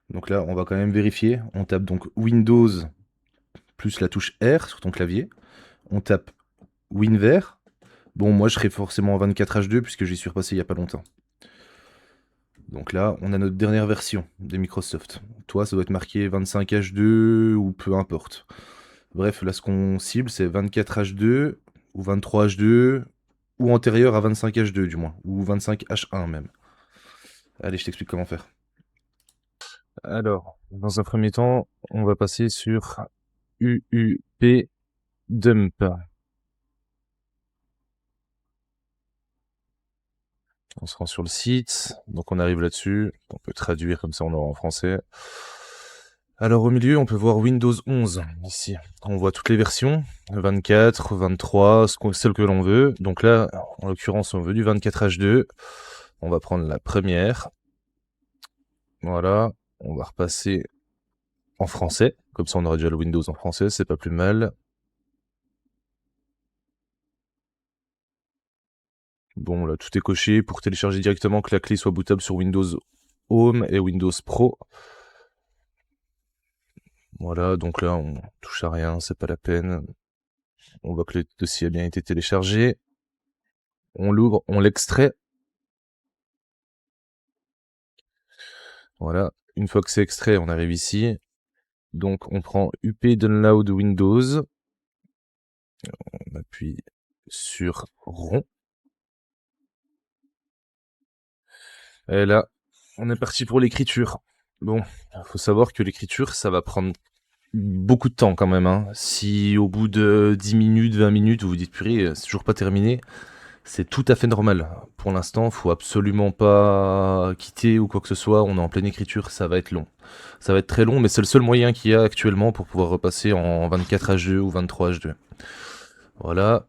Donc là, on va quand même vérifier. On tape donc Windows plus la touche R sur ton clavier. On tape WinVer. Bon, moi, je serai forcément en 24H2 puisque j'y suis repassé il y a pas longtemps. Donc là, on a notre dernière version des Microsoft. Toi, ça doit être marqué 25H2 ou peu importe. Bref, là, ce qu'on cible, c'est 24H2 ou 23H2 ou antérieur à 25H2 du moins, ou 25H1 même. Allez, je t'explique comment faire. Alors, dans un premier temps, on va passer sur UUP dump. On se rend sur le site, donc on arrive là-dessus. On peut traduire comme ça on aura en français. Alors au milieu, on peut voir Windows 11 ici. On voit toutes les versions, 24, 23, celle que l'on veut. Donc là, en l'occurrence, on veut du 24H2. On va prendre la première. Voilà, on va repasser en français. Comme ça, on aura déjà le Windows en français, c'est pas plus mal. Bon, là, tout est coché pour télécharger directement que la clé soit bootable sur Windows Home et Windows Pro. Voilà, donc là, on touche à rien, c'est pas la peine. On voit que le dossier a bien été téléchargé. On l'ouvre, on l'extrait. Voilà. Une fois que c'est extrait, on arrive ici. Donc, on prend UP Download Windows. On appuie sur rond. Et là, on est parti pour l'écriture. Bon, il faut savoir que l'écriture, ça va prendre beaucoup de temps quand même. Hein. Si au bout de 10 minutes, 20 minutes, vous vous dites purée, c'est toujours pas terminé, c'est tout à fait normal. Pour l'instant, faut absolument pas quitter ou quoi que ce soit. On est en pleine écriture, ça va être long. Ça va être très long, mais c'est le seul moyen qu'il y a actuellement pour pouvoir repasser en 24H2 ou 23H2. Voilà.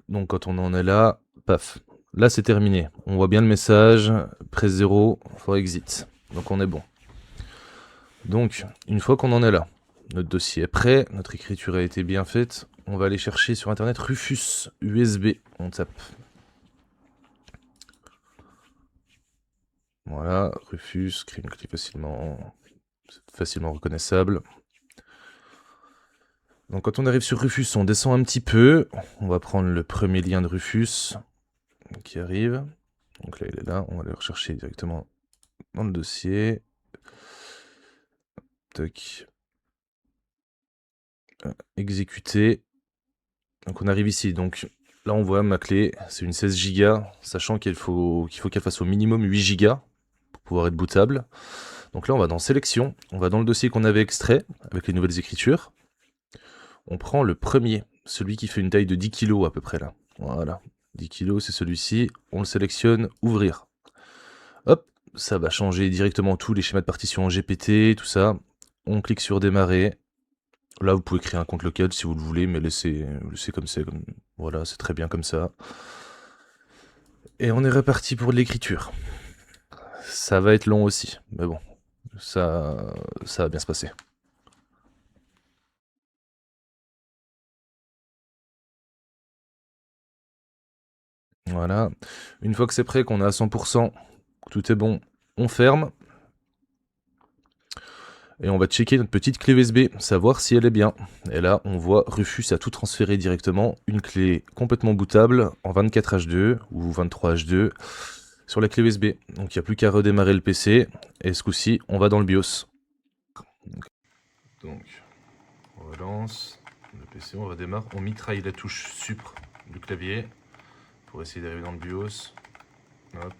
Donc quand on en est là, paf. Là, c'est terminé. On voit bien le message. Presse 0 for exit. Donc on est bon. Donc, une fois qu'on en est là, notre dossier est prêt, notre écriture a été bien faite, on va aller chercher sur internet Rufus USB. On tape. Voilà, Rufus, crée une clé facilement reconnaissable. Donc quand on arrive sur Rufus, on descend un petit peu. On va prendre le premier lien de Rufus qui arrive. Donc là, il est là. On va aller le rechercher directement dans le dossier. Toc. Exécuter. Donc on arrive ici. Donc là, on voit ma clé. C'est une 16 Go, sachant qu'il faut qu'elle fasse au minimum 8 Go pour pouvoir être bootable. Donc là, on va dans Sélection. On va dans le dossier qu'on avait extrait avec les nouvelles écritures. On prend le premier, celui qui fait une taille de 10 kg à peu près là. Voilà, 10 kg, c'est celui-ci. On le sélectionne, ouvrir. Hop, ça va changer directement tous les schémas de partition en GPT, tout ça. On clique sur démarrer. Là, vous pouvez créer un compte local si vous le voulez, mais laissez comme c'est. Voilà, c'est très bien comme ça. Et on est reparti pour l'écriture. Ça va être long aussi, mais bon, ça va bien se passer. Voilà. Une fois que c'est prêt, qu'on est à 100%, tout est bon, on ferme. Et on va checker notre petite clé USB, savoir si elle est bien. Et là, on voit Rufus a tout transféré directement, une clé complètement bootable en 24H2 ou 23H2 sur la clé USB. Donc il n'y a plus qu'à redémarrer le PC, et ce coup-ci, on va dans le BIOS. Donc, on relance le PC, on redémarre, on mitraille la touche Supr du clavier pour essayer d'arriver dans le BIOS. Hop,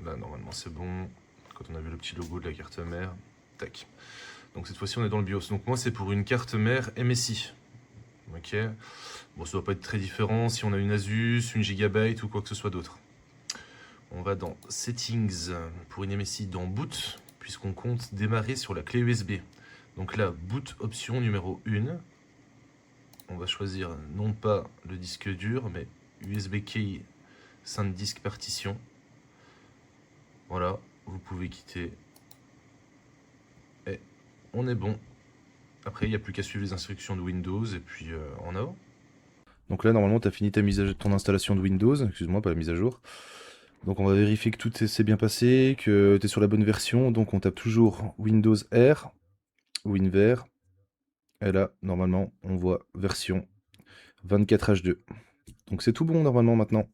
là normalement c'est bon. Quand on a vu le petit logo de la carte mère, tac. Donc cette fois-ci on est dans le BIOS. Donc moi c'est pour une carte mère MSI. Ok. Bon, ça doit pas être très différent si on a une Asus, une Gigabyte ou quoi que ce soit d'autre. On va dans Settings pour une MSI dans Boot, puisqu'on compte démarrer sur la clé USB. Donc là, Boot option numéro 1. On va choisir non pas le disque dur, mais USB Key SanDisk Partition. Voilà, vous pouvez quitter. Et on est bon. Après, il n'y a plus qu'à suivre les instructions de Windows et puis en avant. Donc là, normalement, tu as fini ton installation de Windows. Excuse-moi, pas la mise à jour. Donc on va vérifier que tout s'est bien passé, que tu es sur la bonne version. Donc on tape toujours Windows R, WinVer. Et là, normalement, on voit version 24H2. Donc c'est tout bon normalement maintenant.